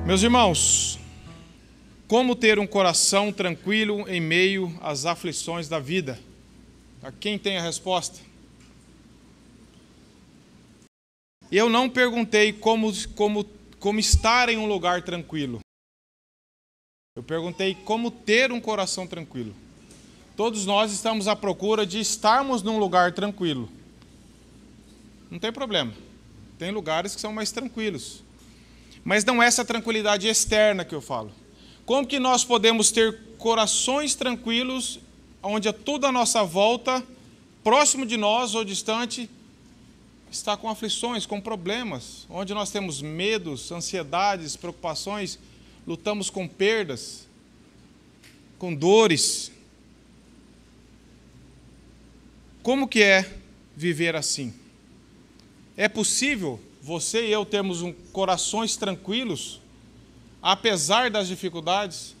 Meus irmãos, como ter um coração tranquilo em meio às aflições da vida? A quem tem a resposta? Eu não perguntei como estar em um lugar tranquilo. Eu perguntei como ter um coração tranquilo. Todos nós estamos à procura de estarmos num lugar tranquilo. Não tem problema. Tem lugares que são mais tranquilos. Mas não é essa tranquilidade externa que eu falo. Como que nós podemos ter corações tranquilos, onde tudo à nossa volta, próximo de nós ou distante, está com aflições, com problemas, onde nós temos medos, ansiedades, preocupações, lutamos com perdas, com dores. Como que é viver assim? É possível você e eu termos corações tranquilos, apesar das dificuldades?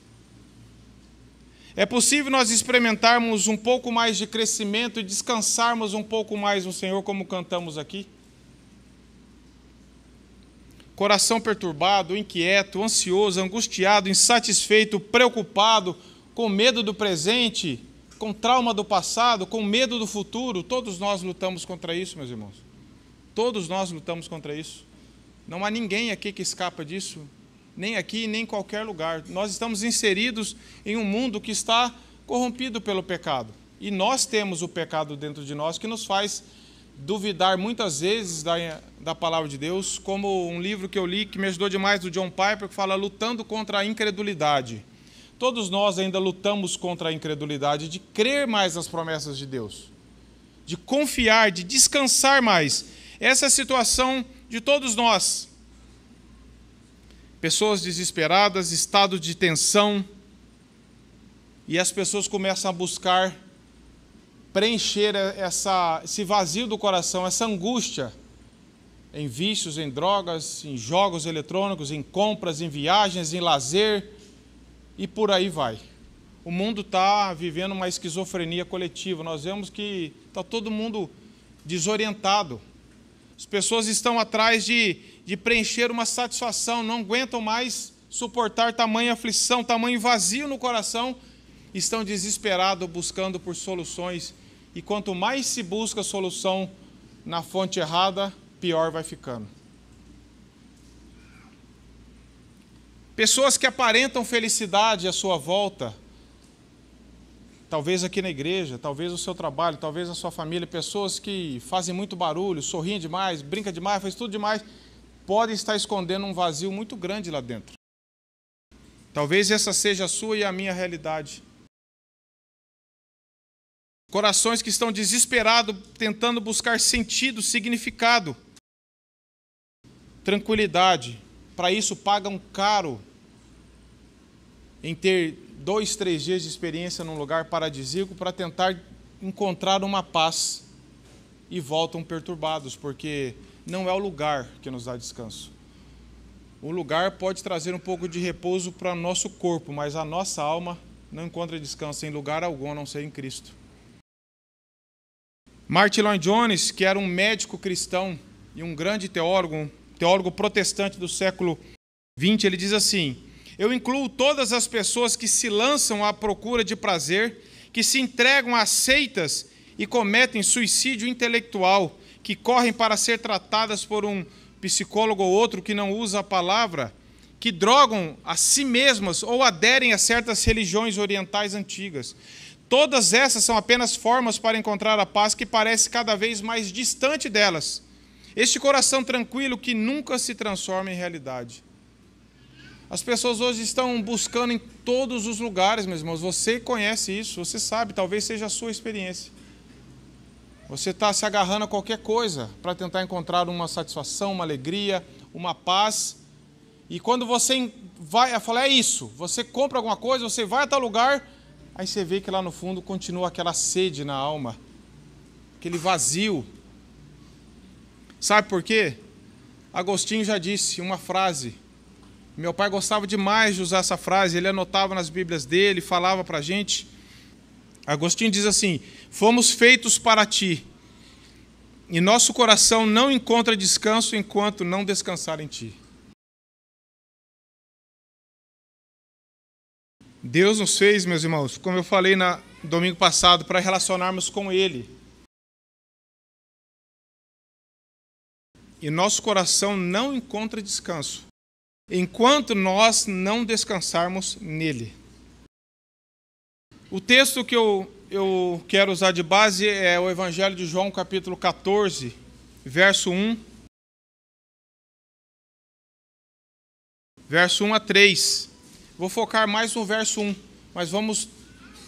É possível nós experimentarmos um pouco mais de crescimento e descansarmos um pouco mais no Senhor, como cantamos aqui? Coração perturbado, inquieto, ansioso, angustiado, insatisfeito, preocupado, com medo do presente, com trauma do passado, com medo do futuro. Todos nós lutamos contra isso, meus irmãos. Todos nós lutamos contra isso. Não há ninguém aqui que escapa disso. Nem aqui, nem em qualquer lugar. Nós estamos inseridos em um mundo que está corrompido pelo pecado. E nós temos o pecado dentro de nós que nos faz duvidar muitas vezes da palavra de Deus, como um livro que eu li que me ajudou demais, do John Piper, que fala lutando contra a incredulidade. Todos nós ainda lutamos contra a incredulidade de crer mais nas promessas de Deus, de confiar, de descansar mais. Essa é a situação de todos nós. Pessoas desesperadas, estado de tensão, e as pessoas começam a buscar preencher esse vazio do coração, essa angústia, em vícios, em drogas, em jogos eletrônicos, em compras, em viagens, em lazer, e por aí vai. O mundo está vivendo uma esquizofrenia coletiva. Nós vemos que está todo mundo desorientado. As pessoas estão atrás de preencher uma satisfação, não aguentam mais suportar tamanha aflição, tamanho vazio no coração, estão desesperados buscando por soluções. E quanto mais se busca solução na fonte errada, pior vai ficando. Pessoas que aparentam felicidade à sua volta, talvez aqui na igreja, talvez no seu trabalho, talvez na sua família, pessoas que fazem muito barulho, sorriem demais, brincam demais, fazem tudo demais, podem estar escondendo um vazio muito grande lá dentro. Talvez essa seja a sua e a minha realidade. Corações que estão desesperados, tentando buscar sentido, significado, tranquilidade. Para isso pagam caro em ter 2, 3 dias de experiência num lugar paradisíaco para tentar encontrar uma paz e voltam perturbados, porque não é o lugar que nos dá descanso. O lugar pode trazer um pouco de repouso para o nosso corpo, mas a nossa alma não encontra descanso em lugar algum a não ser em Cristo. Martin Lloyd-Jones, que era um médico cristão e um grande teólogo protestante do século XX, ele diz assim: eu incluo todas as pessoas que se lançam à procura de prazer, que se entregam a seitas e cometem suicídio intelectual, que correm para ser tratadas por um psicólogo ou outro que não usa a palavra, que drogam a si mesmas ou aderem a certas religiões orientais antigas. Todas essas são apenas formas para encontrar a paz que parece cada vez mais distante delas. Este coração tranquilo que nunca se transforma em realidade. As pessoas hoje estão buscando em todos os lugares, meus irmãos. Você conhece isso, você sabe, talvez seja a sua experiência. Você está se agarrando a qualquer coisa para tentar encontrar uma satisfação, uma alegria, uma paz. E quando você vai, fala, é isso, você compra alguma coisa, você vai a tal lugar, aí você vê que lá no fundo continua aquela sede na alma, aquele vazio. Sabe por quê? Agostinho já disse uma frase. Meu pai gostava demais de usar essa frase, ele anotava nas Bíblias dele, falava para a gente. Agostinho diz assim: fomos feitos para ti, e nosso coração não encontra descanso enquanto não descansar em ti. Deus nos fez, meus irmãos, como eu falei no domingo passado, para relacionarmos com Ele. E nosso coração não encontra descanso enquanto nós não descansarmos nele. O texto que eu quero usar de base é o Evangelho de João, capítulo 14, verso 1. Verso 1 a 3. Vou focar mais no verso 1, mas vamos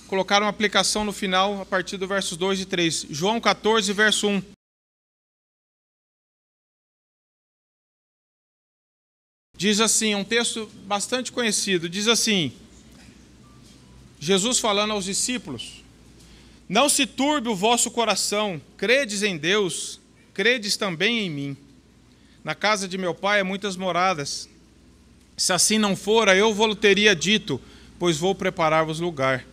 colocar uma aplicação no final a partir do versos 2 e 3. João 14, verso 1. Diz assim, um texto bastante conhecido, diz assim, Jesus falando aos discípulos: não se turbe o vosso coração, credes em Deus, credes também em mim. Na casa de meu pai há muitas moradas. Se assim não fora, eu vos teria dito, pois vou preparar-vos lugar.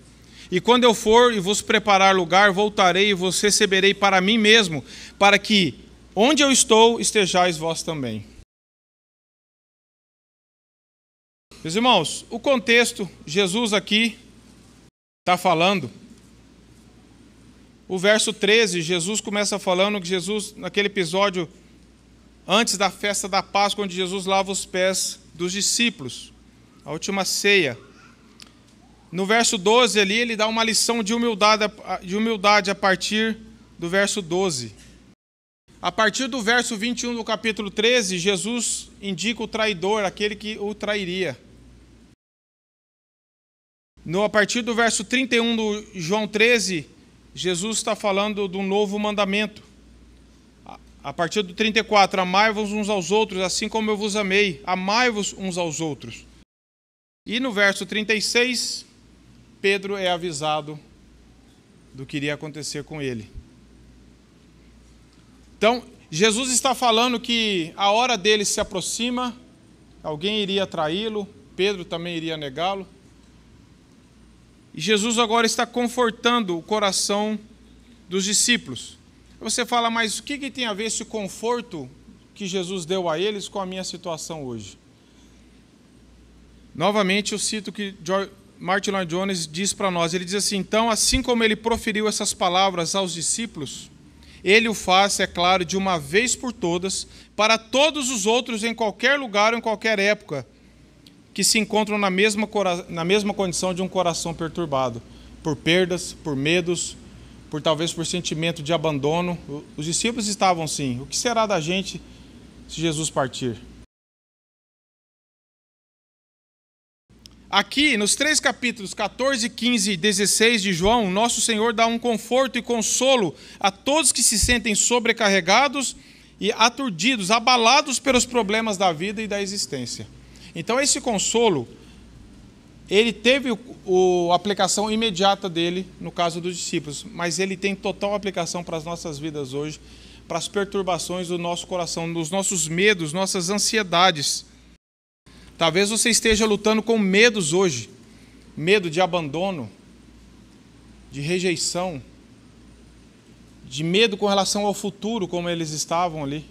E quando eu for e vos preparar lugar, voltarei e vos receberei para mim mesmo, para que, onde eu estou, estejais vós também. Meus irmãos, o contexto, Jesus aqui está falando. O verso 13, Jesus começa falando que Jesus, naquele episódio, antes da festa da Páscoa, onde Jesus lava os pés dos discípulos, a última ceia. No verso 12 ali, ele dá uma lição de humildade a partir do verso 12. A partir do verso 21 do capítulo 13, Jesus indica o traidor, aquele que o trairia. A partir do verso 31 do João 13, Jesus está falando de um novo mandamento. A partir do 34, amai-vos uns aos outros, assim como eu vos amei. Amai-vos uns aos outros. E no verso 36, Pedro é avisado do que iria acontecer com ele. Então, Jesus está falando que a hora dele se aproxima, alguém iria traí-lo, Pedro também iria negá-lo. E Jesus agora está confortando o coração dos discípulos. Você fala, mas o que tem a ver esse conforto que Jesus deu a eles com a minha situação hoje? Novamente eu cito o que Martin Lloyd Jones diz para nós. Ele diz assim, então, assim como ele proferiu essas palavras aos discípulos, ele o faz, é claro, de uma vez por todas, para todos os outros em qualquer lugar ou em qualquer época, que se encontram na mesma condição de um coração perturbado, por perdas, por medos, talvez por sentimento de abandono. Os discípulos estavam assim, o que será da gente se Jesus partir? Aqui, nos 3 capítulos 14, 15 e 16 de João, nosso Senhor dá um conforto e consolo a todos que se sentem sobrecarregados e aturdidos, abalados pelos problemas da vida e da existência. Então, esse consolo, ele teve a aplicação imediata dele no caso dos discípulos, mas ele tem total aplicação para as nossas vidas hoje, para as perturbações do nosso coração, dos nossos medos, nossas ansiedades. Talvez você esteja lutando com medos hoje, medo de abandono, de rejeição, de medo com relação ao futuro, como eles estavam ali.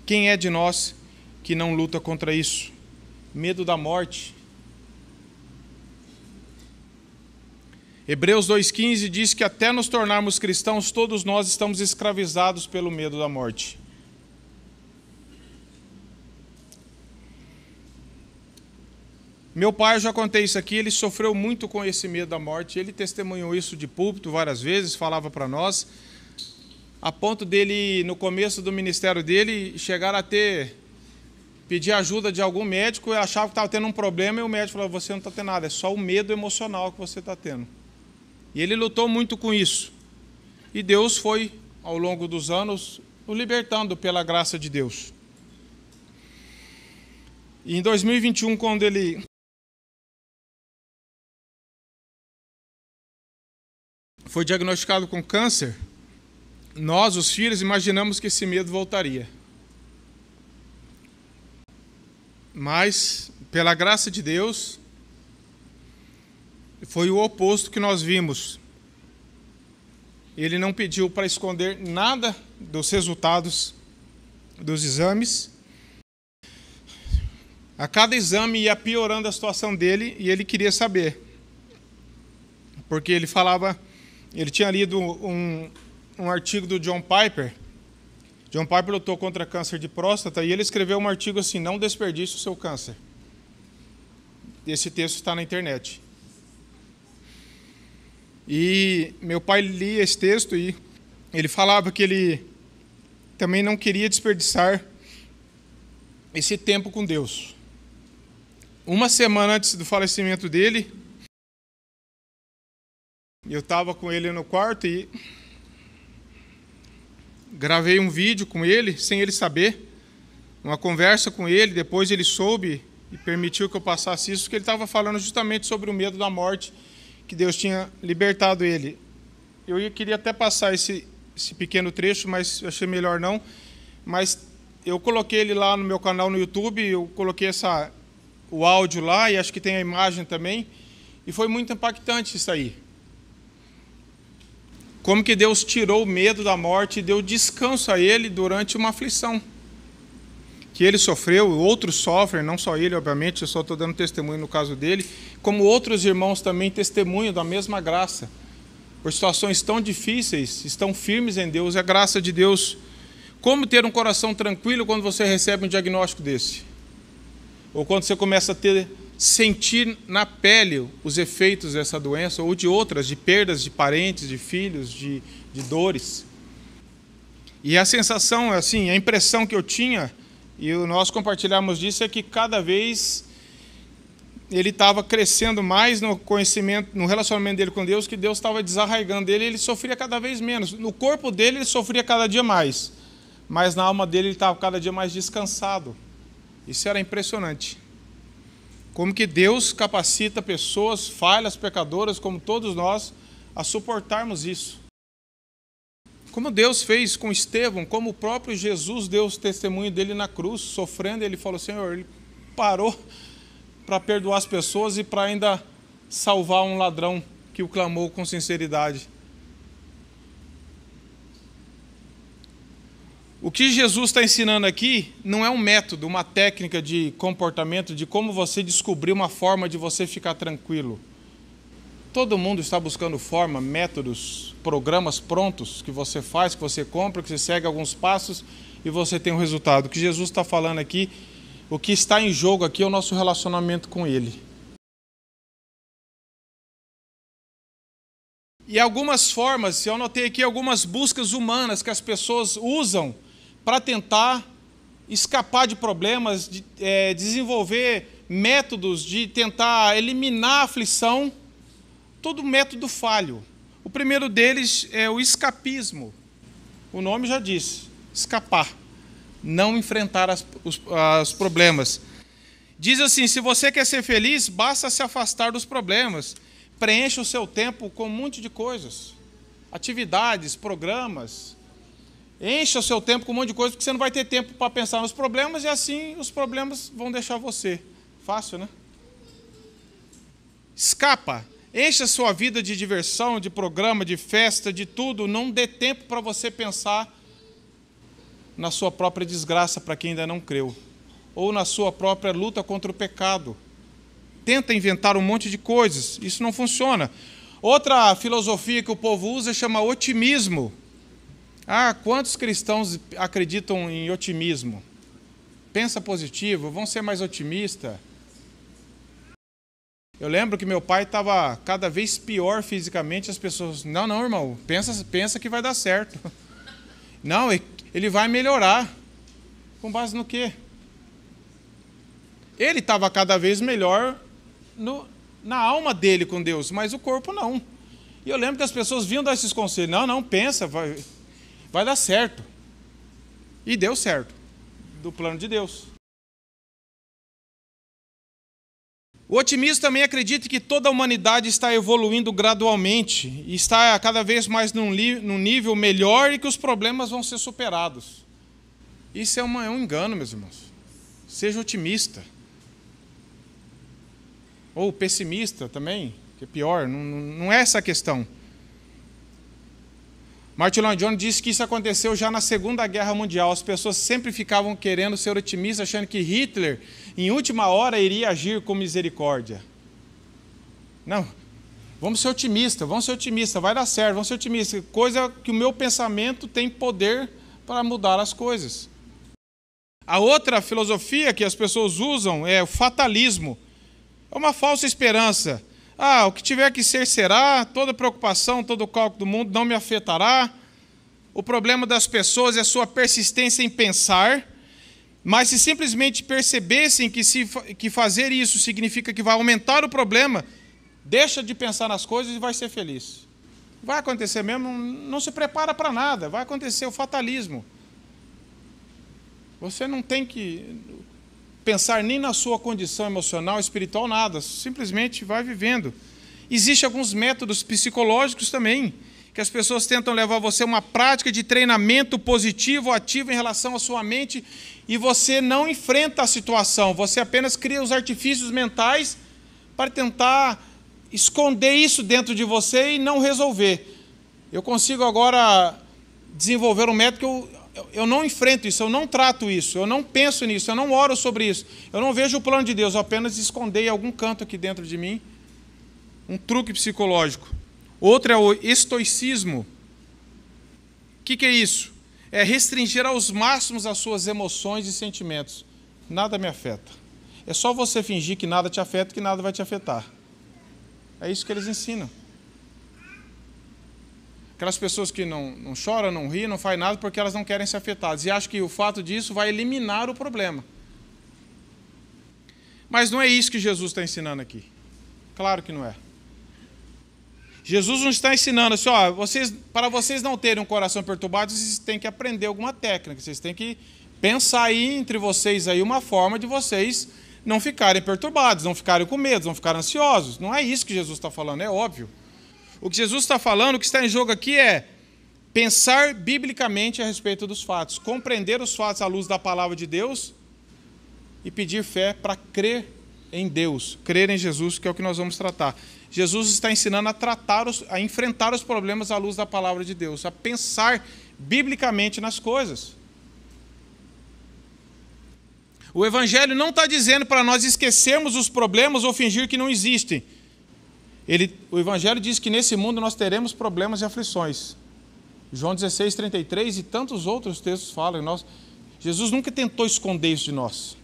Quem é de nós que não luta contra isso? Medo da morte. Hebreus 2,15 diz que até nos tornarmos cristãos, todos nós estamos escravizados pelo medo da morte. Meu pai, eu já contei isso aqui, ele sofreu muito com esse medo da morte, ele testemunhou isso de púlpito várias vezes, falava para nós, a ponto dele, no começo do ministério dele, chegar a pedir ajuda de algum médico, ele achava que estava tendo um problema, e o médico falou, você não está tendo nada, é só o medo emocional que você está tendo. E ele lutou muito com isso. E Deus foi, ao longo dos anos, o libertando pela graça de Deus. E em 2021, quando ele foi diagnosticado com câncer, nós, os filhos, imaginamos que esse medo voltaria. Mas, pela graça de Deus, foi o oposto que nós vimos. Ele não pediu para esconder nada dos resultados dos exames. A cada exame ia piorando a situação dele e ele queria saber. Porque ele falava, ele tinha lido um artigo do John Piper. John Piper lutou contra câncer de próstata e ele escreveu um artigo assim: não desperdice o seu câncer. Esse texto está na internet. E meu pai lia esse texto e ele falava que ele também não queria desperdiçar esse tempo com Deus. Uma semana antes do falecimento dele, eu estava com ele no quarto e gravei um vídeo com ele, sem ele saber, uma conversa com ele. Depois ele soube e permitiu que eu passasse isso, porque ele estava falando justamente sobre o medo da morte, que Deus tinha libertado ele. Eu queria até passar esse pequeno trecho, mas eu achei melhor não. Mas eu coloquei ele lá no meu canal no YouTube, eu coloquei o áudio lá e acho que tem a imagem também. E foi muito impactante isso aí. Como que Deus tirou o medo da morte e deu descanso a ele durante uma aflição que ele sofreu, outros sofrem, não só ele, obviamente, eu só estou dando testemunho no caso dele, como outros irmãos também testemunham da mesma graça. Por situações tão difíceis, estão firmes em Deus, é a graça de Deus. Como ter um coração tranquilo quando você recebe um diagnóstico desse? Ou quando você começa a sentir na pele os efeitos dessa doença, ou de outras, de perdas de parentes, de filhos, de dores. E a sensação, assim, a impressão que eu tinha, e nós compartilhamos disso, é que cada vez ele estava crescendo mais no conhecimento, no relacionamento dele com Deus, que Deus estava desarraigando dele, e ele sofria cada vez menos. No corpo dele ele sofria cada dia mais, mas na alma dele ele estava cada dia mais descansado. Isso era impressionante. Como que Deus capacita pessoas falhas, pecadoras, como todos nós, a suportarmos isso. Como Deus fez com Estevão, como o próprio Jesus deu o testemunho dele na cruz, sofrendo, ele falou: Senhor, ele parou para perdoar as pessoas e para ainda salvar um ladrão que o clamou com sinceridade. O que Jesus está ensinando aqui não é um método, uma técnica de comportamento, de como você descobrir uma forma de você ficar tranquilo. Todo mundo está buscando forma, métodos, programas prontos que você faz, que você compra, que você segue alguns passos e você tem um resultado. O que Jesus está falando aqui, o que está em jogo aqui é o nosso relacionamento com Ele. E algumas formas, eu anotei aqui algumas buscas humanas que as pessoas usam para tentar escapar de problemas, desenvolver métodos de tentar eliminar a aflição. Todo método falho. O primeiro deles é o escapismo. O nome já diz, escapar. Não enfrentar os problemas. Diz assim: se você quer ser feliz, basta se afastar dos problemas. Preencha o seu tempo com um monte de coisas. Atividades, programas. Encha o seu tempo com um monte de coisas, porque você não vai ter tempo para pensar nos problemas, e assim os problemas vão deixar você. Fácil, né? Escapa. Encha a sua vida de diversão, de programa, de festa, de tudo. Não dê tempo para você pensar na sua própria desgraça para quem ainda não creu. Ou na sua própria luta contra o pecado. Tenta inventar um monte de coisas. Isso não funciona. Outra filosofia que o povo usa chama otimismo. Quantos cristãos acreditam em otimismo? Pensa positivo, vão ser mais otimistas. Eu lembro que meu pai estava cada vez pior fisicamente, as pessoas: não, irmão, pensa que vai dar certo. Não, ele vai melhorar. Com base no quê? Ele estava cada vez melhor na alma dele com Deus, mas o corpo não. E eu lembro que as pessoas vinham dar esses conselhos: não, pensa, vai dar certo. E deu certo, do plano de Deus. O otimismo também acredita que toda a humanidade está evoluindo gradualmente e está cada vez mais num nível melhor e que os problemas vão ser superados. Isso é um engano, meus irmãos. Seja otimista. Ou pessimista também, que é pior, não é essa a questão. Martin Lloyd Jones disse que isso aconteceu já na Segunda Guerra Mundial. As pessoas sempre ficavam querendo ser otimistas, achando que Hitler, em última hora, iria agir com misericórdia. Não, vamos ser otimistas, vai dar certo, vamos ser otimistas. Coisa que o meu pensamento tem poder para mudar as coisas. A outra filosofia que as pessoas usam é o fatalismo. É uma falsa esperança. O que tiver que ser, será. Toda preocupação, todo cálculo do mundo não me afetará. O problema das pessoas é a sua persistência em pensar. Mas se simplesmente percebessem que fazer isso significa que vai aumentar o problema, deixa de pensar nas coisas e vai ser feliz. Vai acontecer mesmo, não se prepara para nada. Vai acontecer o fatalismo. Você não tem que pensar nem na sua condição emocional, espiritual, nada. Simplesmente vai vivendo. Existem alguns métodos psicológicos também, que as pessoas tentam levar você a uma prática de treinamento positivo, ativo em relação à sua mente, e você não enfrenta a situação, você apenas cria os artifícios mentais para tentar esconder isso dentro de você e não resolver. Eu consigo agora desenvolver um método que eu não enfrento isso, eu não trato isso, eu não penso nisso, eu não oro sobre isso, eu não vejo o plano de Deus, eu apenas escondei em algum canto aqui dentro de mim um truque psicológico. Outro é o estoicismo. O que é isso? É restringir aos máximos as suas emoções e sentimentos. Nada me afeta. É só você fingir que nada te afeta, que nada vai te afetar. É isso que eles ensinam. Aquelas pessoas que não choram, não riem, não fazem nada porque elas não querem ser afetadas. E acham que o fato disso vai eliminar o problema. Mas não é isso que Jesus está ensinando aqui. Claro que não é. Jesus não está ensinando assim, para vocês não terem um coração perturbado, vocês têm que aprender alguma técnica. Vocês têm que pensar aí entre vocês aí uma forma de vocês não ficarem perturbados, não ficarem com medo, não ficarem ansiosos. Não é isso que Jesus está falando, é óbvio. O que Jesus está falando, o que está em jogo aqui é pensar biblicamente a respeito dos fatos, compreender os fatos à luz da palavra de Deus e pedir fé para crer em Deus, crer em Jesus, que é o que nós vamos tratar. Jesus está ensinando a enfrentar os problemas à luz da palavra de Deus, a pensar biblicamente nas coisas. O Evangelho não está dizendo para nós esquecermos os problemas ou fingir que não existem. O Evangelho diz que nesse mundo nós teremos problemas e aflições. João 16:33 e tantos outros textos falam. Jesus nunca tentou esconder isso de nós.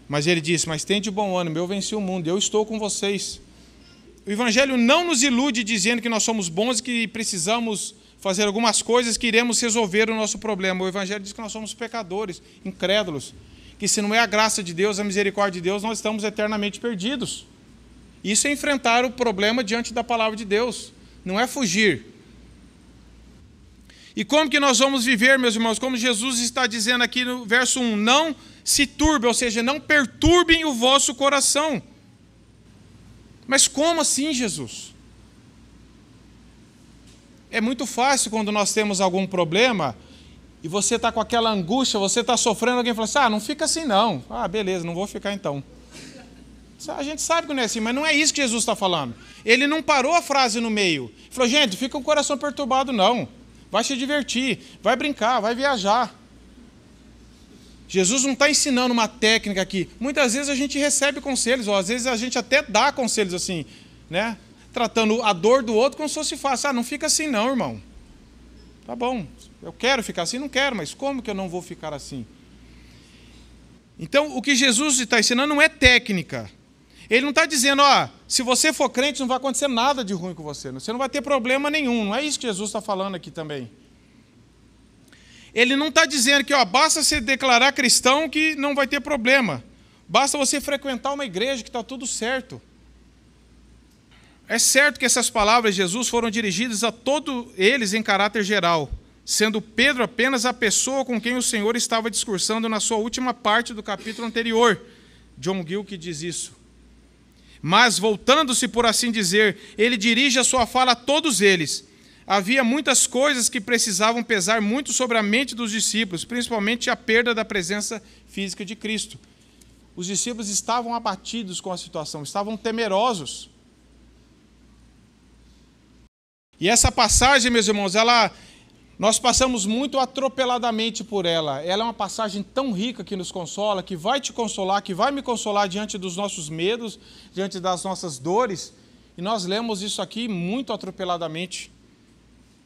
Mas ele disse, mas tende bom ânimo, eu venci o mundo, eu estou com vocês. O Evangelho não nos ilude dizendo que nós somos bons e que precisamos fazer algumas coisas que iremos resolver o nosso problema. O Evangelho diz que nós somos pecadores, incrédulos, que se não é a graça de Deus, a misericórdia de Deus, nós estamos eternamente perdidos. Isso é enfrentar o problema diante da palavra de Deus, não é fugir. E como que nós vamos viver, meus irmãos? Como Jesus está dizendo aqui no verso 1, não se turbe, ou seja, não perturbem o vosso coração. Mas como assim, Jesus? É muito fácil quando nós temos algum problema e você está com aquela angústia, você está sofrendo, alguém fala assim, não fica assim não. Beleza, não vou ficar então. A gente sabe que não é assim, mas não é isso que Jesus está falando. Ele não parou a frase no meio. Ele falou, gente, fica com o coração perturbado não. Vai se divertir, vai brincar, vai viajar. Jesus não está ensinando uma técnica aqui. Muitas vezes a gente recebe conselhos, ou às vezes a gente até dá conselhos assim, né? Tratando a dor do outro como se fosse fácil. Não fica assim não, irmão. Tá bom, eu quero ficar assim, não quero, mas como que eu não vou ficar assim? Então, o que Jesus está ensinando não é técnica. Ele não está dizendo, se você for crente não vai acontecer nada de ruim com você. Você não vai ter problema nenhum. Não é isso que Jesus está falando aqui também. Ele não está dizendo que basta você declarar cristão que não vai ter problema. Basta você frequentar uma igreja que está tudo certo. É certo que essas palavras de Jesus foram dirigidas a todos eles em caráter geral, sendo Pedro apenas a pessoa com quem o Senhor estava discursando na sua última parte do capítulo anterior. John Gill que diz isso. Mas, voltando-se, por assim dizer, ele dirige a sua fala a todos eles. Havia muitas coisas que precisavam pesar muito sobre a mente dos discípulos, principalmente a perda da presença física de Cristo. Os discípulos estavam abatidos com a situação, estavam temerosos. E essa passagem, meus irmãos, ela Nós passamos muito atropeladamente por ela. Ela é uma passagem tão rica que nos consola, que vai te consolar, que vai me consolar diante dos nossos medos, diante das nossas dores. E nós lemos isso aqui muito atropeladamente.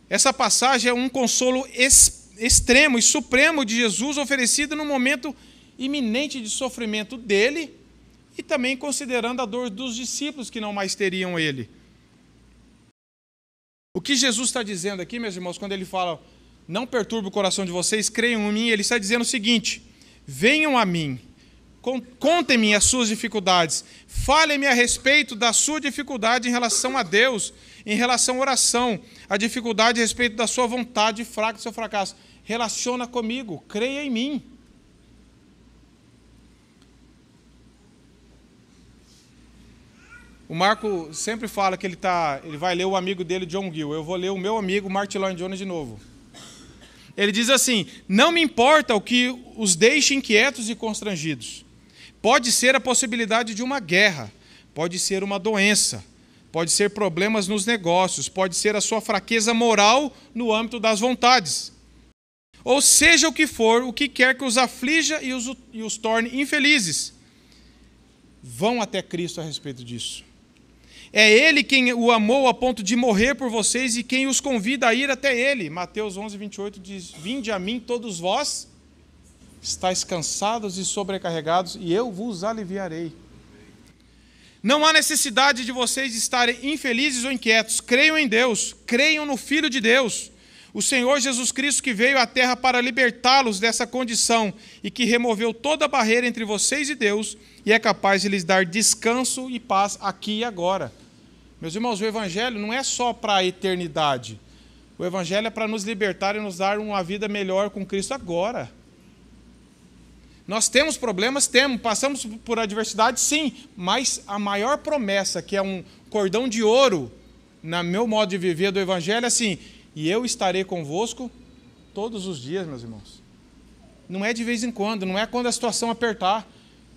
Essa passagem é um consolo extremo e supremo de Jesus oferecido no momento iminente de sofrimento dele e também considerando a dor dos discípulos que não mais teriam ele. O que Jesus está dizendo aqui, meus irmãos, quando ele fala, não perturbe o coração de vocês, creiam em mim, ele está dizendo o seguinte, venham a mim, contem-me as suas dificuldades, falem-me a respeito da sua dificuldade em relação a Deus, em relação à oração, a dificuldade a respeito da sua vontade fraca, do seu fracasso. Relaciona comigo, creia em mim. O Marco sempre fala que ele vai ler o amigo dele, John Gill. Eu vou ler o meu amigo, Martin Lloyd-Jones, de novo. Ele diz assim, não me importa o que os deixe inquietos e constrangidos. Pode ser a possibilidade de uma guerra, pode ser uma doença, pode ser problemas nos negócios, pode ser a sua fraqueza moral no âmbito das vontades. Ou seja o que for, o que quer que os aflija e os torne infelizes. Vão até Cristo a respeito disso. É Ele quem o amou a ponto de morrer por vocês e quem os convida a ir até Ele. Mateus 11, 28 diz, vinde a mim todos vós, estáis cansados e sobrecarregados, e eu vos aliviarei. Não há necessidade de vocês estarem infelizes ou inquietos. Creiam em Deus, creiam no Filho de Deus, o Senhor Jesus Cristo que veio à terra para libertá-los dessa condição e que removeu toda a barreira entre vocês e Deus e é capaz de lhes dar descanso e paz aqui e agora. Meus irmãos, o Evangelho não é só para a eternidade. O Evangelho é para nos libertar e nos dar uma vida melhor com Cristo agora. Nós temos problemas? Temos. Passamos por adversidade? Sim. Mas a maior promessa, que é um cordão de ouro, no meu modo de viver do Evangelho, é assim, e eu estarei convosco todos os dias, meus irmãos. Não é de vez em quando, não é quando a situação apertar.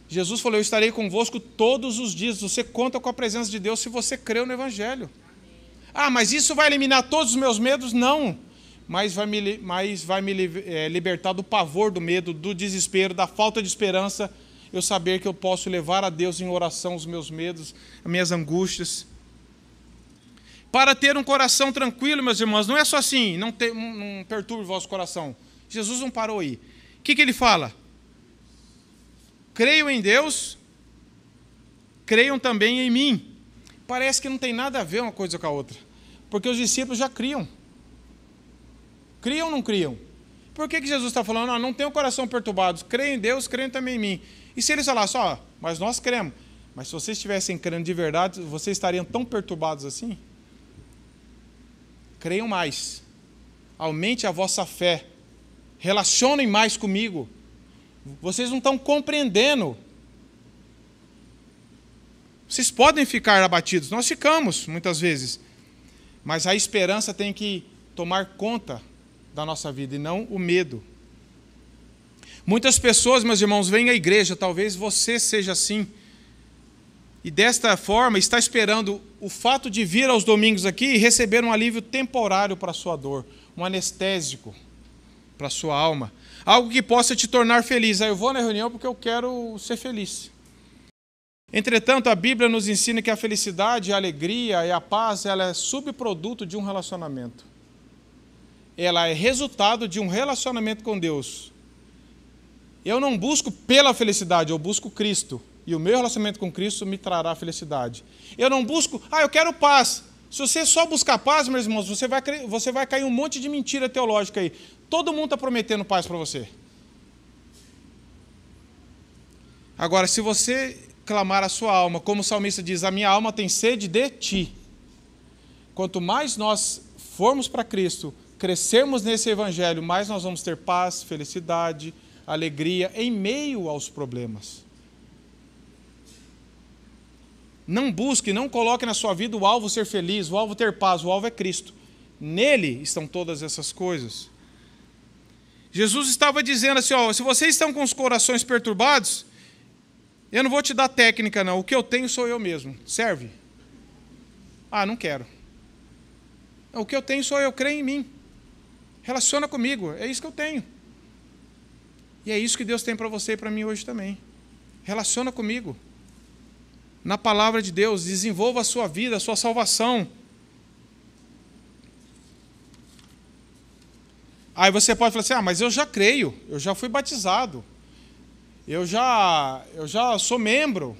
Jesus falou, eu estarei convosco todos os dias. Você conta com a presença de Deus se você creu no Evangelho. Ah, mas isso vai eliminar todos os meus medos? Não. Mas vai me libertar do pavor, do medo, do desespero, da falta de esperança. Eu saber que eu posso levar a Deus em oração os meus medos, as minhas angústias. Para ter um coração tranquilo, meus irmãos, não é só assim, não perturbe o vosso coração. Jesus não parou aí. O que ele fala? Creiam em Deus, creiam também em mim. Parece que não tem nada a ver uma coisa com a outra. Porque os discípulos já criam. Criam ou não criam? Por que Jesus está falando, não tenham o coração perturbado, creiam em Deus, creiam também em mim. E se eles falassem, mas nós cremos. Mas se vocês estivessem crendo de verdade, vocês estariam tão perturbados assim? Creiam mais. Aumente a vossa fé. Relacionem mais comigo. Vocês não estão compreendendo. Vocês podem ficar abatidos. Nós ficamos, muitas vezes. Mas a esperança tem que tomar conta da nossa vida e não o medo. Muitas pessoas, meus irmãos, vêm à igreja, talvez você seja assim, e desta forma está esperando o fato de vir aos domingos aqui e receber um alívio temporário para a sua dor, um anestésico para a sua alma, algo que possa te tornar feliz. Eu vou na reunião porque eu quero ser feliz. Entretanto, a Bíblia nos ensina que a felicidade, a alegria e a paz, ela é subproduto de um relacionamento. Ela é resultado de um relacionamento com Deus. Eu não busco pela felicidade, eu busco Cristo. E o meu relacionamento com Cristo me trará felicidade. Eu não busco, eu quero paz. Se você só buscar paz, meus irmãos, você vai cair um monte de mentira teológica aí. Todo mundo está prometendo paz para você. Agora, se você clamar a sua alma, como o salmista diz, a minha alma tem sede de ti. Quanto mais nós formos para Cristo, crescermos nesse evangelho, mais nós vamos ter paz, felicidade, alegria em meio aos problemas. Não busque, não coloque na sua vida o alvo ser feliz, o alvo ter paz, o alvo é Cristo. Nele estão todas essas coisas. Jesus estava dizendo assim, se vocês estão com os corações perturbados, eu não vou te dar técnica não, o que eu tenho sou eu mesmo, serve? Não quero. O que eu tenho sou eu, creio em mim. Relaciona comigo, é isso que eu tenho. E é isso que Deus tem para você e para mim hoje também. Relaciona comigo. Na palavra de Deus, desenvolva a sua vida, a sua salvação. Aí você pode falar assim, mas eu já creio, eu já fui batizado, eu já sou membro.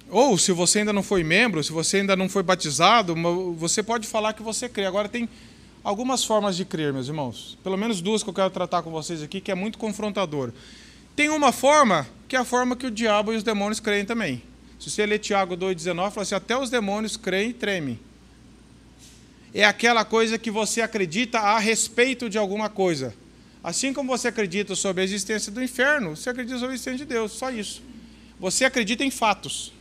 Ou, se você ainda não foi membro, se você ainda não foi batizado, você pode falar que você crê. Agora, tem algumas formas de crer, meus irmãos. Pelo menos duas que eu quero tratar com vocês aqui, que é muito confrontadora. Tem uma forma, que é a forma que o diabo e os demônios creem também. Se você ler Tiago 2,19, fala assim, até os demônios creem e tremem. É aquela coisa que você acredita a respeito de alguma coisa. Assim como você acredita sobre a existência do inferno, você acredita sobre a existência de Deus, só isso. Você acredita em fatos.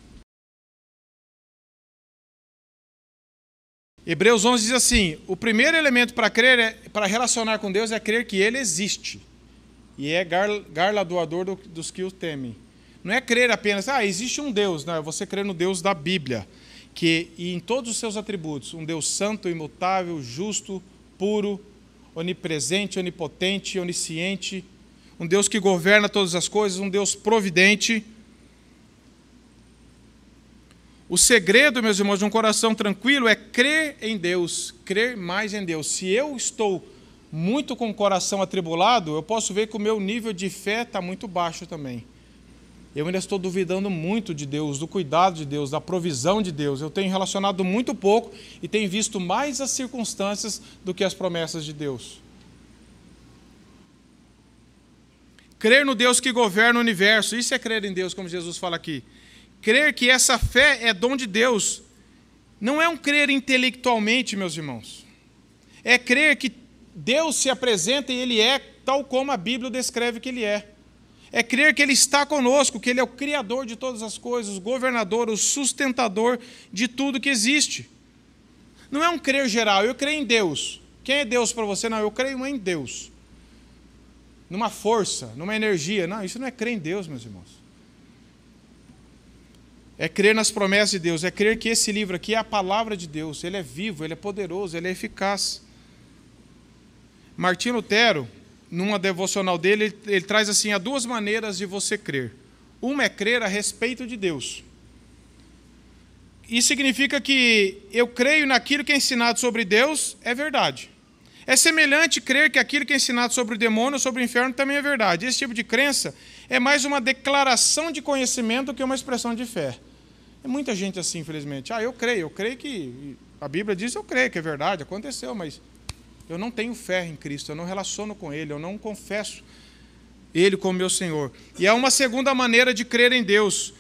Hebreus 11 diz assim, o primeiro elemento para crer, para relacionar com Deus, é crer que Ele existe. E é galardoador dos que o temem. Não é crer apenas, existe um Deus. Não, é você crer no Deus da Bíblia. E em todos os seus atributos, um Deus santo, imutável, justo, puro, onipresente, onipotente, onisciente, um Deus que governa todas as coisas, um Deus providente. O segredo, meus irmãos, de um coração tranquilo é crer em Deus, crer mais em Deus. Se eu estou muito com o coração atribulado, eu posso ver que o meu nível de fé está muito baixo também. Eu ainda estou duvidando muito de Deus, do cuidado de Deus, da provisão de Deus. Eu tenho relacionado muito pouco e tenho visto mais as circunstâncias do que as promessas de Deus. Crer no Deus que governa o universo, isso é crer em Deus, como Jesus fala aqui. Crer que essa fé é dom de Deus. Não é um crer intelectualmente, meus irmãos. É crer que Deus se apresenta e Ele é tal como a Bíblia descreve que Ele é. É crer que Ele está conosco, que Ele é o Criador de todas as coisas, o governador, o sustentador de tudo que existe. Não é um crer geral, eu creio em Deus. Quem é Deus para você? Não, eu creio em Deus. Numa força, numa energia. Não, isso não é crer em Deus, meus irmãos. É crer nas promessas de Deus, é crer que esse livro aqui é a palavra de Deus. Ele é vivo, ele é poderoso, ele é eficaz. Martim Lutero, numa devocional dele, ele traz assim, há duas maneiras de você crer. Uma é crer a respeito de Deus. Isso significa que eu creio naquilo que é ensinado sobre Deus, é verdade. É semelhante crer que aquilo que é ensinado sobre o demônio, sobre o inferno, também é verdade. Esse tipo de crença é mais uma declaração de conhecimento do que uma expressão de fé. É muita gente assim, infelizmente. Eu creio que a Bíblia diz, eu creio que é verdade, aconteceu, mas eu não tenho fé em Cristo, eu não relaciono com Ele, eu não confesso Ele como meu Senhor. E há uma segunda maneira de crer em Deus.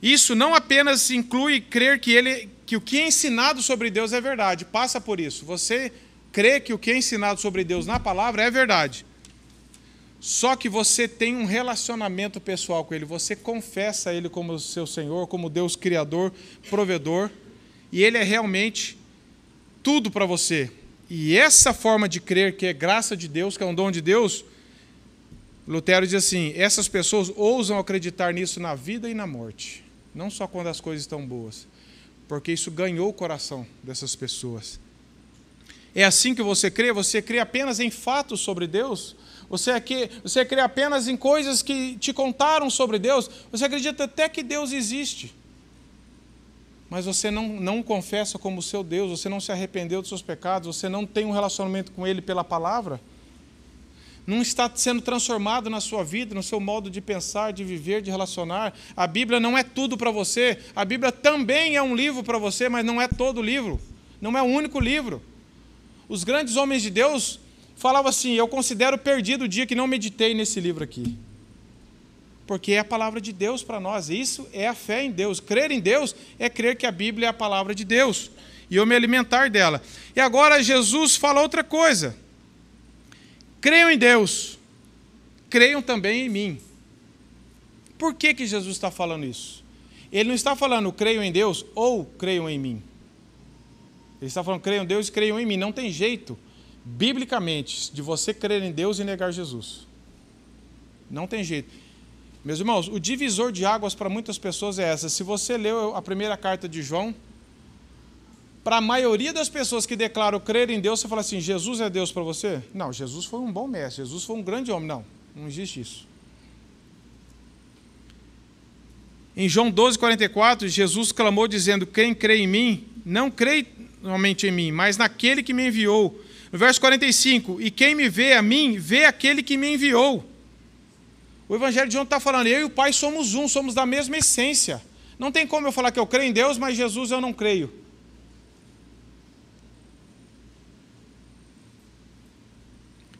Isso não apenas inclui crer que o que é ensinado sobre Deus é verdade, passa por isso. Você crê que o que é ensinado sobre Deus na palavra é verdade. Só que você tem um relacionamento pessoal com Ele, você confessa Ele como seu Senhor, como Deus Criador, provedor, e Ele é realmente tudo para você. E essa forma de crer, que é graça de Deus, que é um dom de Deus, Lutero diz assim, essas pessoas ousam acreditar nisso na vida e na morte, não só quando as coisas estão boas, porque isso ganhou o coração dessas pessoas. É assim que você crê apenas em fatos sobre Deus? Você crê apenas em coisas que te contaram sobre Deus? Você acredita até que Deus existe, mas você não confessa como seu Deus, você não se arrependeu dos seus pecados, você não tem um relacionamento com Ele pela palavra? Não está sendo transformado na sua vida, no seu modo de pensar, de viver, de relacionar? A Bíblia não é tudo para você, a Bíblia também é um livro para você, mas não é todo o livro, não é o único livro. Os grandes homens de Deus falavam assim, eu considero perdido o dia que não meditei nesse livro aqui. Porque é a palavra de Deus para nós, isso é a fé em Deus. Crer em Deus é crer que a Bíblia é a palavra de Deus, e eu me alimentar dela. E agora Jesus fala outra coisa. Creiam em Deus, creiam também em mim. Por que Jesus está falando isso? Ele não está falando creiam em Deus ou creiam em mim. Ele está falando creiam em Deus e creiam em mim. Não tem jeito, biblicamente, de você crer em Deus e negar Jesus. Não tem jeito. Meus irmãos, o divisor de águas para muitas pessoas é essa. Se você leu a primeira carta de João, Para a maioria das pessoas que declaram crer em Deus, você fala assim, Jesus é Deus para você? Não, Jesus foi um bom mestre, Jesus foi um grande homem. Não, não existe isso. Em João 12:44, Jesus clamou dizendo, quem crê em mim, não crê somente em mim, mas naquele que me enviou. No verso 45, e quem me vê a mim, vê aquele que me enviou. O Evangelho de João está falando, eu e o Pai somos um, somos da mesma essência. Não tem como eu falar que eu creio em Deus, mas Jesus eu não creio.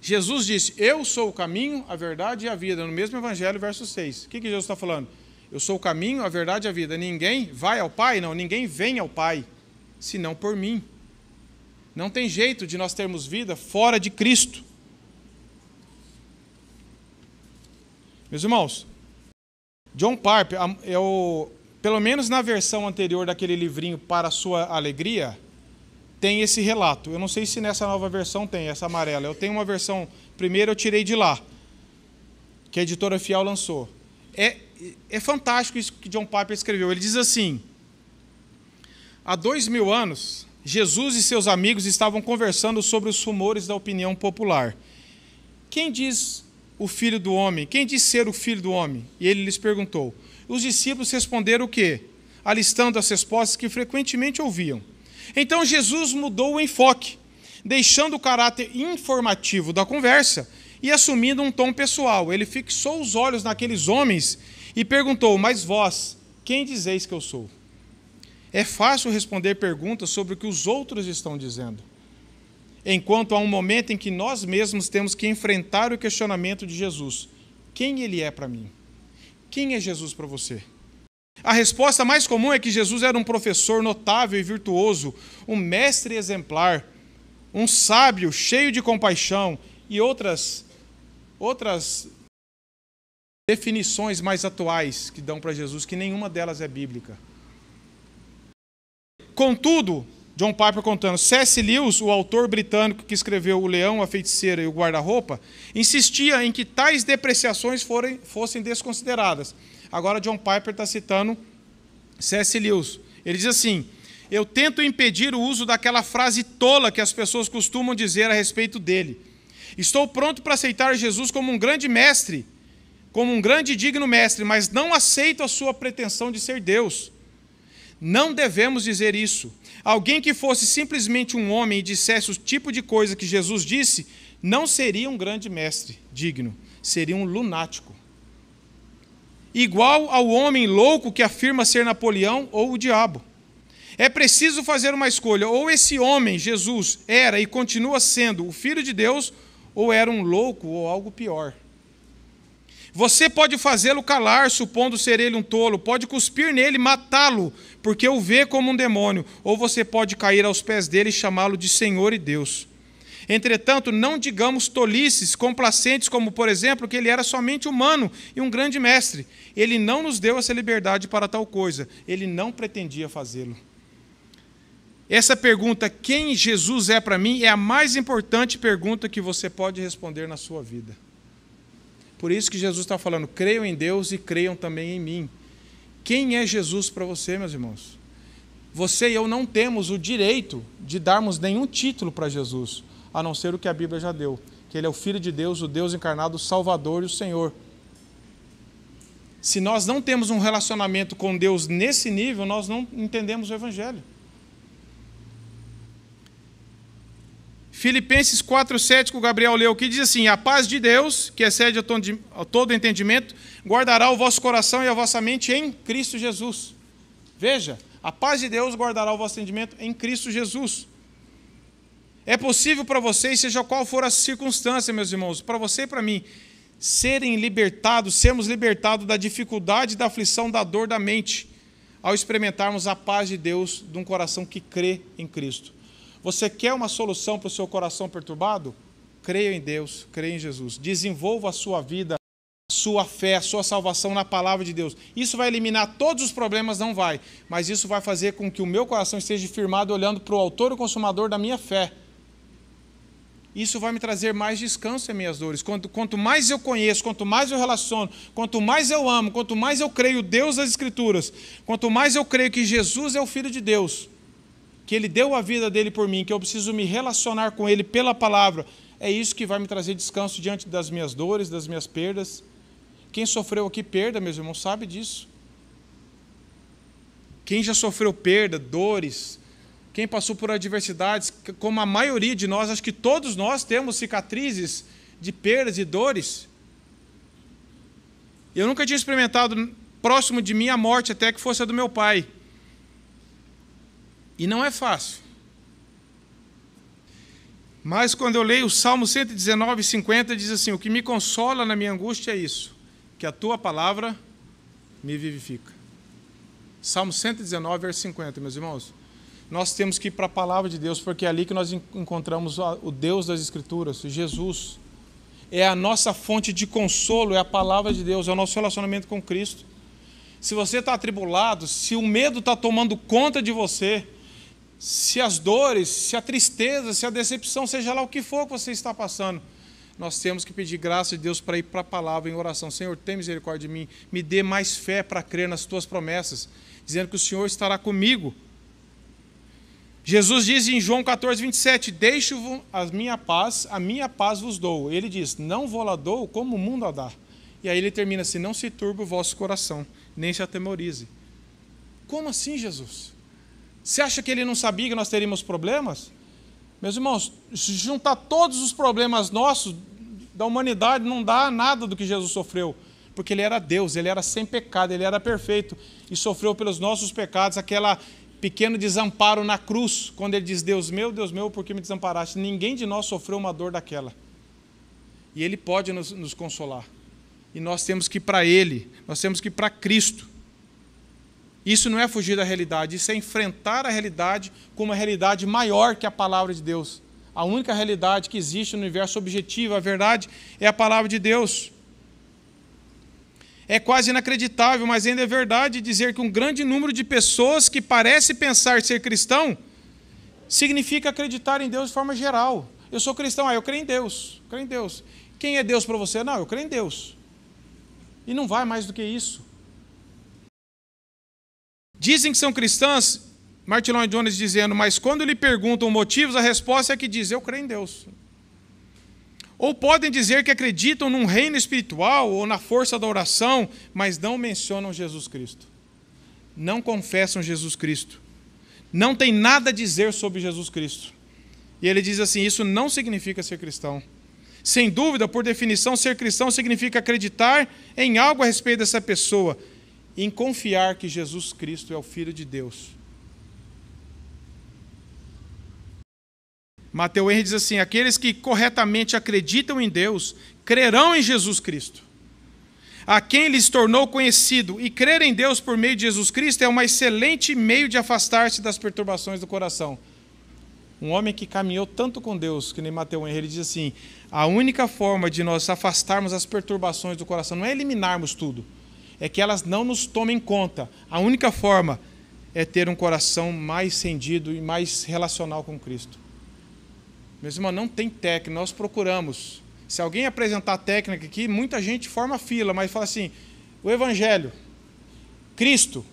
Jesus disse, eu sou o caminho, a verdade e a vida, no mesmo Evangelho, verso 6. O que Jesus está falando? Eu sou o caminho, a verdade e a vida. Ninguém vai ao Pai? Não, ninguém vem ao Pai, senão por mim. Não tem jeito de nós termos vida fora de Cristo. Meus irmãos, John Piper, pelo menos na versão anterior daquele livrinho Para a Sua Alegria, tem esse relato. Eu não sei se nessa nova versão tem, essa amarela. Eu tenho uma versão, primeiro eu tirei de lá, que a editora Fiel lançou. É fantástico isso que John Piper escreveu. Ele diz assim, há 2000 anos, Jesus e seus amigos estavam conversando sobre os rumores da opinião popular. Quem diz o Filho do Homem? Quem diz ser o Filho do Homem? E ele lhes perguntou. Os discípulos responderam o quê? Alistando as respostas que frequentemente ouviam. Então Jesus mudou o enfoque, deixando o caráter informativo da conversa e assumindo um tom pessoal. Ele fixou os olhos naqueles homens e perguntou, mas vós, quem dizeis que eu sou? É fácil responder perguntas sobre o que os outros estão dizendo, enquanto há um momento em que nós mesmos temos que enfrentar o questionamento de Jesus. Quem ele é para mim? Quem é Jesus para você? A resposta mais comum é que Jesus era um professor notável e virtuoso, um mestre exemplar, um sábio cheio de compaixão e outras definições mais atuais que dão para Jesus, que nenhuma delas é bíblica. Contudo, John Piper contando, C.S. Lewis, o autor britânico que escreveu O Leão, a Feiticeira e o Guarda-Roupa, insistia em que tais depreciações fossem desconsideradas. Agora John Piper está citando C.S. Lewis. Ele diz assim, eu tento impedir o uso daquela frase tola que as pessoas costumam dizer a respeito dele. Estou pronto para aceitar Jesus como um grande mestre, como um grande e digno mestre, mas não aceito a sua pretensão de ser Deus. Não devemos dizer isso. Alguém que fosse simplesmente um homem e dissesse o tipo de coisa que Jesus disse, não seria um grande mestre digno, seria um lunático. Igual ao homem louco que afirma ser Napoleão ou o diabo. É preciso fazer uma escolha, ou esse homem, Jesus, era e continua sendo o Filho de Deus, ou era um louco ou algo pior. Você pode fazê-lo calar, supondo ser ele um tolo, pode cuspir nele, matá-lo, porque o vê como um demônio, ou você pode cair aos pés dele e chamá-lo de Senhor e Deus. Entretanto, não digamos tolices complacentes, como, por exemplo, que ele era somente humano e um grande mestre. Ele não nos deu essa liberdade para tal coisa. Ele não pretendia fazê-lo. Essa pergunta, quem Jesus é para mim, é a mais importante pergunta que você pode responder na sua vida. Por isso que Jesus está falando, creiam em Deus e creiam também em mim. Quem é Jesus para você, meus irmãos? Você e eu não temos o direito de darmos nenhum título para Jesus, a não ser o que a Bíblia já deu, que ele é o Filho de Deus, o Deus encarnado, o Salvador e o Senhor. Se nós não temos um relacionamento com Deus nesse nível, nós não entendemos o Evangelho. Filipenses 4,7, que o Gabriel leu, que diz assim, a paz de Deus, que excede a todo entendimento, guardará o vosso coração e a vossa mente em Cristo Jesus. Veja, a paz de Deus guardará o vosso entendimento em Cristo Jesus. É possível para vocês, seja qual for a circunstância, meus irmãos, para você e para mim, sermos libertados da dificuldade, da aflição, da dor da mente, ao experimentarmos a paz de Deus de um coração que crê em Cristo. Você quer uma solução para o seu coração perturbado? Creia em Deus, creia em Jesus. Desenvolva a sua vida, a sua fé, a sua salvação na palavra de Deus. Isso vai eliminar todos os problemas? Não vai. Mas isso vai fazer com que o meu coração esteja firmado olhando para o autor e consumador da minha fé. Isso vai me trazer mais descanso em minhas dores. Quanto mais eu conheço, quanto mais eu relaciono, quanto mais eu amo, quanto mais eu creio Deus das Escrituras, quanto mais eu creio que Jesus é o Filho de Deus, que Ele deu a vida dele por mim, que eu preciso me relacionar com Ele pela palavra, é isso que vai me trazer descanso diante das minhas dores, das minhas perdas. Quem sofreu aqui perda, meus irmãos, sabe disso. Quem já sofreu perda, dores, quem passou por adversidades, como a maioria de nós, acho que todos nós temos cicatrizes de perdas e dores. Eu nunca tinha experimentado próximo de mim a morte, até que fosse a do meu pai. E não é fácil. Mas quando eu leio o Salmo 119, 50, diz assim: o que me consola na minha angústia é isso, que a tua palavra me vivifica. Salmo 119, verso 50, meus irmãos. Nós temos que ir para a palavra de Deus, porque é ali que nós encontramos o Deus das Escrituras, Jesus. É a nossa fonte de consolo, é a palavra de Deus, é o nosso relacionamento com Cristo. Se você está atribulado, se o medo está tomando conta de você, se as dores, se a tristeza, se a decepção, seja lá o que for que você está passando, nós temos que pedir graça de Deus para ir para a palavra em oração. Senhor, tem misericórdia de mim, me dê mais fé para crer nas tuas promessas, dizendo que o Senhor estará comigo. Jesus diz em João 14, 27, deixo a minha paz vos dou. Ele diz, não vou lá dou como o mundo a dá. E aí ele termina assim, não se turbe o vosso coração, nem se atemorize. Como assim, Jesus? Você acha que ele não sabia que nós teríamos problemas? Meus irmãos, se juntar todos os problemas nossos da humanidade, não dá nada do que Jesus sofreu. Porque ele era Deus, ele era sem pecado, ele era perfeito. E sofreu pelos nossos pecados, aquela pequeno desamparo na cruz, quando ele diz, Deus meu, por que me desamparaste? Ninguém de nós sofreu uma dor daquela. E ele pode nos consolar. E nós temos que ir para ele, nós temos que ir para Cristo. Isso não é fugir da realidade, isso é enfrentar a realidade com uma realidade maior que a palavra de Deus. A única realidade que existe no universo objetivo, a verdade, é a palavra de Deus. É quase inacreditável, mas ainda é verdade dizer que um grande número de pessoas que parece pensar ser cristão significa acreditar em Deus de forma geral. Eu sou cristão, eu creio em Deus, creio em Deus. Quem é Deus para você? Não, eu creio em Deus. E não vai mais do que isso. Dizem que são cristãs, Martin Lloyd Jones dizendo, mas quando lhe perguntam motivos, a resposta é que diz, eu creio em Deus. Ou podem dizer que acreditam num reino espiritual ou na força da oração, mas não mencionam Jesus Cristo. Não confessam Jesus Cristo. Não tem nada a dizer sobre Jesus Cristo. E ele diz assim, isso não significa ser cristão. Sem dúvida, por definição, ser cristão significa acreditar em algo a respeito dessa pessoa, em confiar que Jesus Cristo é o Filho de Deus. Matthew Henry diz assim, aqueles que corretamente acreditam em Deus, crerão em Jesus Cristo. A quem lhes tornou conhecido e crer em Deus por meio de Jesus Cristo é um excelente meio de afastar-se das perturbações do coração. Um homem que caminhou tanto com Deus, que nem Matthew Henry, ele diz assim, a única forma de nós afastarmos as perturbações do coração não é eliminarmos tudo, é que elas não nos tomem conta. A única forma é ter um coração mais rendido e mais relacional com Cristo. Meus irmãos, não tem técnica, nós procuramos. Se alguém apresentar técnica aqui, muita gente forma fila, mas fala assim, o Evangelho, Cristo,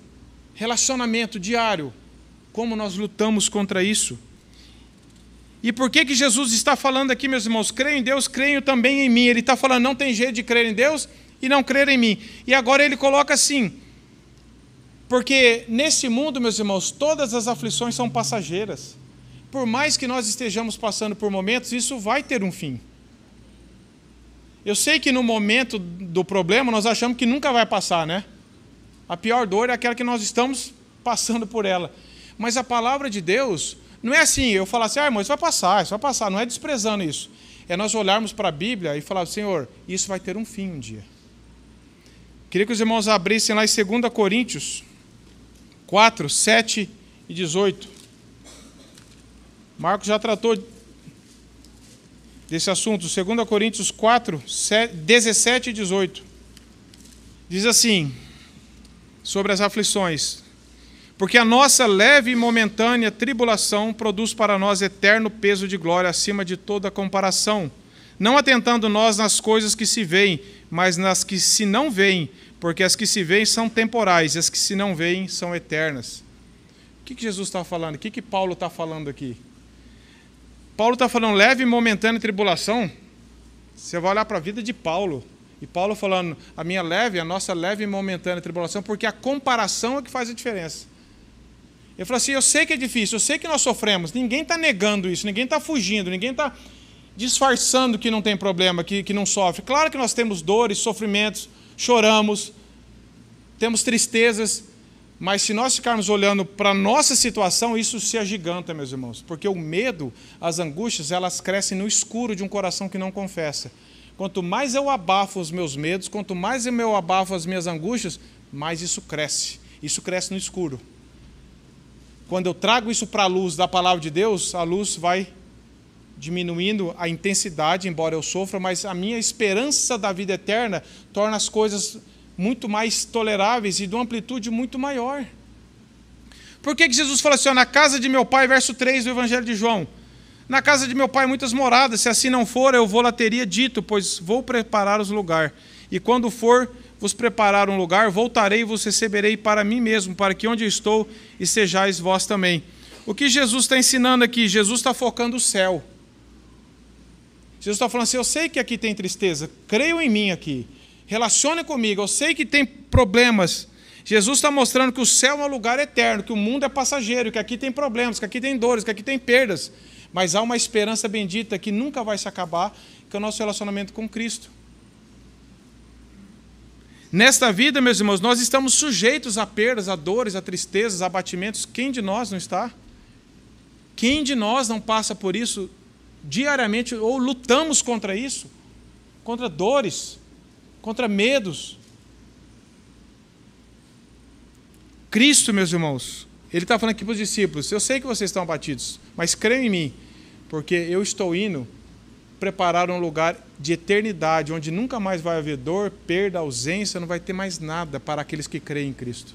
relacionamento diário, como nós lutamos contra isso? E por que Jesus está falando aqui, meus irmãos, creio em Deus, creio também em mim. Ele está falando, não tem jeito de crer em Deus e não crer em mim. E agora ele coloca assim, porque nesse mundo, meus irmãos, todas as aflições são passageiras. Por mais que nós estejamos passando por momentos, isso vai ter um fim. Eu sei que no momento do problema nós achamos que nunca vai passar, né? A pior dor é aquela que nós estamos passando por ela. Mas a palavra de Deus não é assim, eu falar assim, irmão, isso vai passar, não é desprezando isso. É nós olharmos para a Bíblia e falar, Senhor, isso vai ter um fim um dia. Queria que os irmãos abrissem lá em 2 Coríntios 4, 7 e 18. Marcos já tratou desse assunto, 2 Coríntios 4, 17 e 18. Diz assim, sobre as aflições, porque a nossa leve e momentânea tribulação produz para nós eterno peso de glória acima de toda comparação, não atentando nós nas coisas que se veem, mas nas que se não veem, porque as que se veem são temporais, e as que se não veem são eternas. que Jesus está falando? O que Paulo está falando aqui? Paulo está falando leve e momentânea tribulação. Você vai olhar para a vida de Paulo. E Paulo falando, a nossa leve e momentânea tribulação, porque a comparação é que faz a diferença. Ele falou assim, eu sei que é difícil, eu sei que nós sofremos. Ninguém está negando isso, ninguém está fugindo, ninguém está disfarçando que não tem problema, que não sofre. Claro que nós temos dores, sofrimentos, choramos, temos tristezas, mas se nós ficarmos olhando para a nossa situação, isso se agiganta, meus irmãos. Porque o medo, as angústias, elas crescem no escuro de um coração que não confessa. Quanto mais eu abafo os meus medos, quanto mais eu abafo as minhas angústias, mais isso cresce. Isso cresce no escuro. Quando eu trago isso para a luz da palavra de Deus, a luz vai diminuindo a intensidade, embora eu sofra, mas a minha esperança da vida eterna torna as coisas muito mais toleráveis e de uma amplitude muito maior. Por que Jesus fala assim, na casa de meu pai, verso 3 do Evangelho de João, na casa de meu pai muitas moradas, se assim não for, eu vou lá teria dito, pois vou preparar os lugar. E quando for vos preparar um lugar, voltarei e vos receberei para mim mesmo, para que onde eu estou estejais vós também. O que Jesus está ensinando aqui? Jesus está focando o céu. Jesus está falando assim, eu sei que aqui tem tristeza, creio em mim aqui. Relacione comigo, eu sei que tem problemas. Jesus está mostrando que o céu é um lugar eterno, que o mundo é passageiro, que aqui tem problemas, que aqui tem dores, que aqui tem perdas. Mas há uma esperança bendita que nunca vai se acabar, que é o nosso relacionamento com Cristo. Nesta vida, meus irmãos, nós estamos sujeitos a perdas, a dores, a tristezas, a abatimentos. Quem de nós não está? Quem de nós não passa por isso diariamente ou lutamos contra isso? Contra dores, contra medos. Cristo, meus irmãos, Ele está falando aqui para os discípulos, eu sei que vocês estão abatidos, mas creiam em mim, porque eu estou indo preparar um lugar de eternidade, onde nunca mais vai haver dor, perda, ausência, não vai ter mais nada para aqueles que creem em Cristo.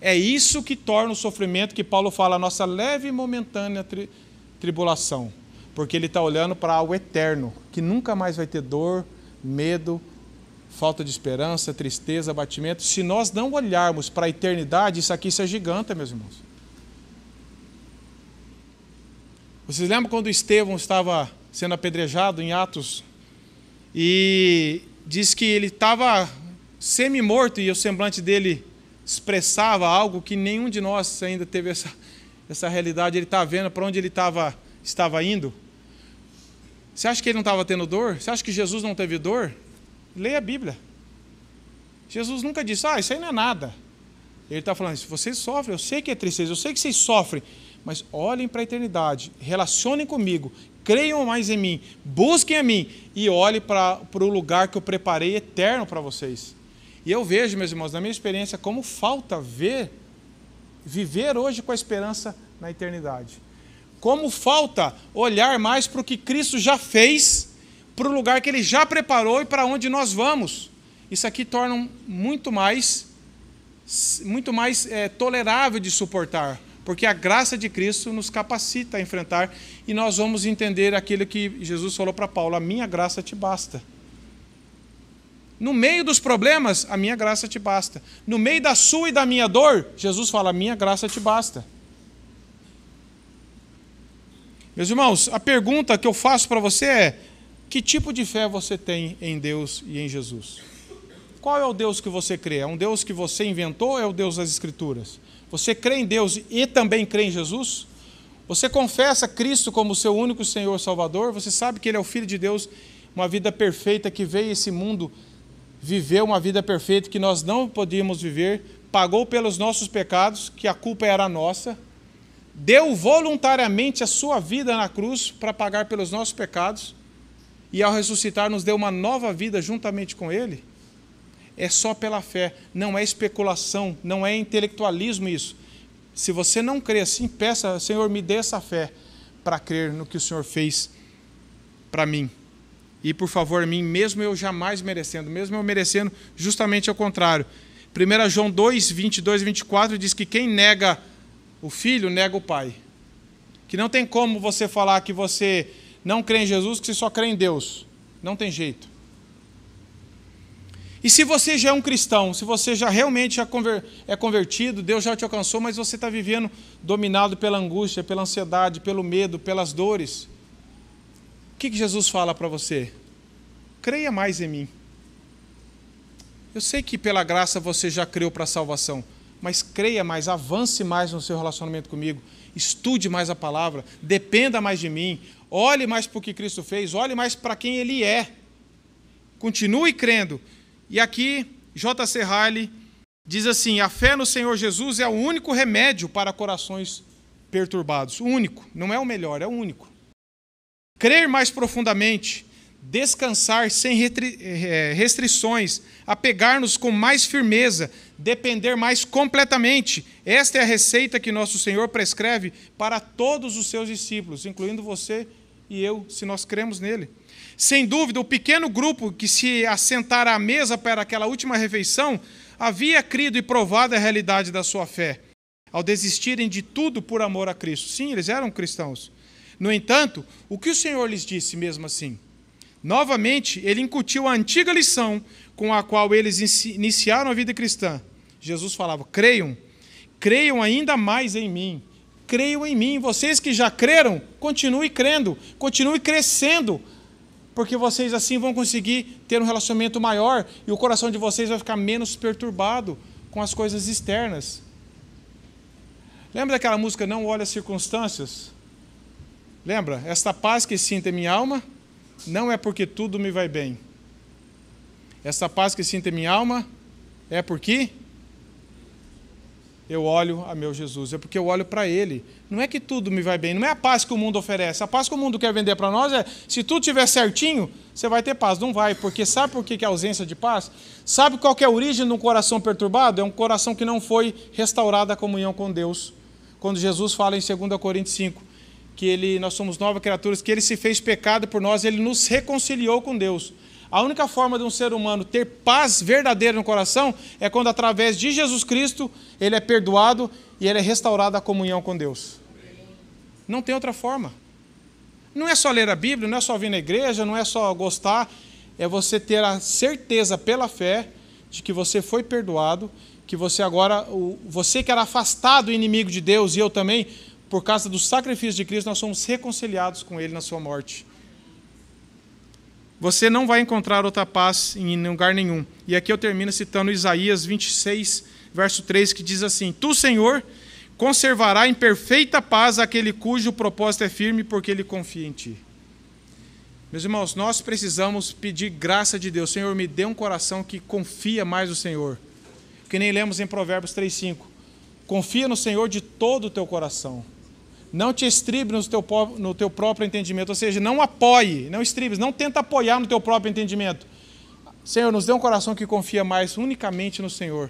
É isso que torna o sofrimento que Paulo fala, a nossa leve e momentânea tribulação, porque ele está olhando para algo eterno, que nunca mais vai ter dor, medo, falta de esperança, tristeza, abatimento. Se nós não olharmos para a eternidade, isso aqui se agiganta, meus irmãos. Vocês lembram quando Estevão estava sendo apedrejado em Atos, e diz que ele estava semi-morto e o semblante dele expressava algo que nenhum de nós ainda teve essa realidade. Ele está vendo para onde ele estava indo. Você acha que ele não estava tendo dor? Você acha que Jesus não teve dor? Leia a Bíblia. Jesus nunca disse, isso aí não é nada. Ele está falando, se vocês sofrem, eu sei que é tristeza, eu sei que vocês sofrem, mas olhem para a eternidade, relacionem comigo, creiam mais em mim, busquem a mim e olhem para o lugar que eu preparei eterno para vocês. E eu vejo, meus irmãos, na minha experiência, como falta viver hoje com a esperança na eternidade. Como falta olhar mais para o que Cristo já fez, para o lugar que Ele já preparou e para onde nós vamos. Isso aqui torna muito mais tolerável de suportar, porque a graça de Cristo nos capacita a enfrentar e nós vamos entender aquilo que Jesus falou para Paulo, a minha graça te basta. No meio dos problemas, a minha graça te basta. No meio da sua e da minha dor, Jesus fala, a minha graça te basta. Meus irmãos, a pergunta que eu faço para você é, que tipo de fé você tem em Deus e em Jesus? Qual é o Deus que você crê? É um Deus que você inventou ou é o Deus das Escrituras? Você crê em Deus e também crê em Jesus? Você confessa Cristo como seu único Senhor e Salvador? Você sabe que Ele é o Filho de Deus, uma vida perfeita que veio a esse mundo, viveu uma vida perfeita que nós não podíamos viver, pagou pelos nossos pecados, que a culpa era nossa, deu voluntariamente a sua vida na cruz para pagar pelos nossos pecados, e ao ressuscitar nos deu uma nova vida juntamente com Ele? É só pela fé, não é especulação, não é intelectualismo isso. Se você não crê assim, peça, Senhor, me dê essa fé para crer no que o Senhor fez para mim. E por favor, mim, mesmo eu jamais merecendo, mesmo eu merecendo justamente ao contrário. 1 João 2, 22 e 24 diz que quem nega o Filho, nega o Pai. Que não tem como você falar que você não crê em Jesus, que você só crê em Deus. Não tem jeito. E se você já é um cristão, se você já realmente é convertido, Deus já te alcançou, mas você está vivendo dominado pela angústia, pela ansiedade, pelo medo, pelas dores, o que Jesus fala para você? Creia mais em mim. Eu sei que pela graça você já creu para a salvação, mas creia mais, avance mais no seu relacionamento comigo, estude mais a palavra, dependa mais de mim, olhe mais para o que Cristo fez, olhe mais para quem Ele é. Continue crendo. E aqui, J.C. Ryle diz assim: a fé no Senhor Jesus é o único remédio para corações perturbados. O único, não é o melhor, é o único. Crer mais profundamente, descansar sem restrições, apegar-nos com mais firmeza, depender mais completamente. Esta é a receita que nosso Senhor prescreve para todos os seus discípulos, incluindo você e eu, se nós cremos nele. Sem dúvida, o pequeno grupo que se assentara à mesa para aquela última refeição havia crido e provado a realidade da sua fé, ao desistirem de tudo por amor a Cristo. Sim, eles eram cristãos. No entanto, o que o Senhor lhes disse mesmo assim? Novamente, ele incutiu a antiga lição com a qual eles iniciaram a vida cristã. Jesus falava: creiam ainda mais em mim. Creiam em mim. Vocês que já creram, continue crendo, continue crescendo, porque vocês assim vão conseguir ter um relacionamento maior e o coração de vocês vai ficar menos perturbado com as coisas externas. Lembra daquela música Não Olhe as Circunstâncias? Lembra? Esta paz que sinto em minha alma não é porque tudo me vai bem. Esta paz que sinto em minha alma é porque eu olho a meu Jesus, é porque eu olho para Ele. Não é que tudo me vai bem, não é a paz que o mundo oferece. A paz que o mundo quer vender para nós é, se tudo estiver certinho, você vai ter paz. Não vai, porque sabe por que é a ausência de paz? Sabe qual que é a origem de um coração perturbado? É um coração que não foi restaurado à comunhão com Deus. Quando Jesus fala em 2 Coríntios 5, que nós somos novas criaturas, que Ele se fez pecado por nós, Ele nos reconciliou com Deus. A única forma de um ser humano ter paz verdadeira no coração é quando, através de Jesus Cristo, ele é perdoado e ele é restaurado à comunhão com Deus. Não tem outra forma. Não é só ler a Bíblia, não é só vir na igreja, não é só gostar, é você ter a certeza pela fé de que você foi perdoado, que você agora, você que era afastado, inimigo de Deus, e eu também, por causa do sacrifício de Cristo, nós somos reconciliados com Ele na sua morte. Você não vai encontrar outra paz em lugar nenhum. E aqui eu termino citando Isaías 26, verso 3, que diz assim: Tu, Senhor, conservará em perfeita paz aquele cujo propósito é firme, porque ele confia em Ti. Meus irmãos, nós precisamos pedir graça de Deus. Senhor, me dê um coração que confia mais no Senhor. Que nem lemos em Provérbios 3,5. Confia no Senhor de todo o teu coração. Não te estribe no teu próprio entendimento, ou seja, não apoie, não estribes, não tenta apoiar no teu próprio entendimento. Senhor, nos dê um coração que confia mais unicamente no Senhor,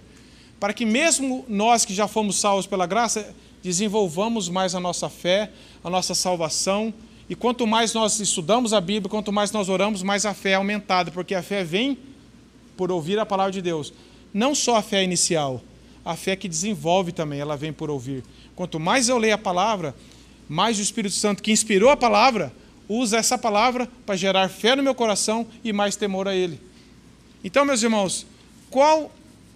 para que mesmo nós que já fomos salvos pela graça, desenvolvamos mais a nossa fé, a nossa salvação, e quanto mais nós estudamos a Bíblia, quanto mais nós oramos, mais a fé é aumentada, porque a fé vem por ouvir a palavra de Deus. Não só a fé inicial, a fé que desenvolve também, ela vem por ouvir. Quanto mais eu leio a palavra, mais o Espírito Santo que inspirou a palavra, usa essa palavra para gerar fé no meu coração e mais temor a Ele. Então, meus irmãos, qual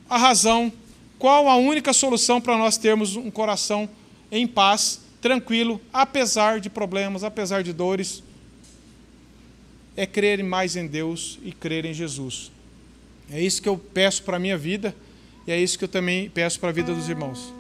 a razão, qual a única solução para nós termos um coração em paz, tranquilo, apesar de problemas, apesar de dores? É crer mais em Deus e crer em Jesus. É isso que eu peço para a minha vida e é isso que eu também peço para a vida dos irmãos.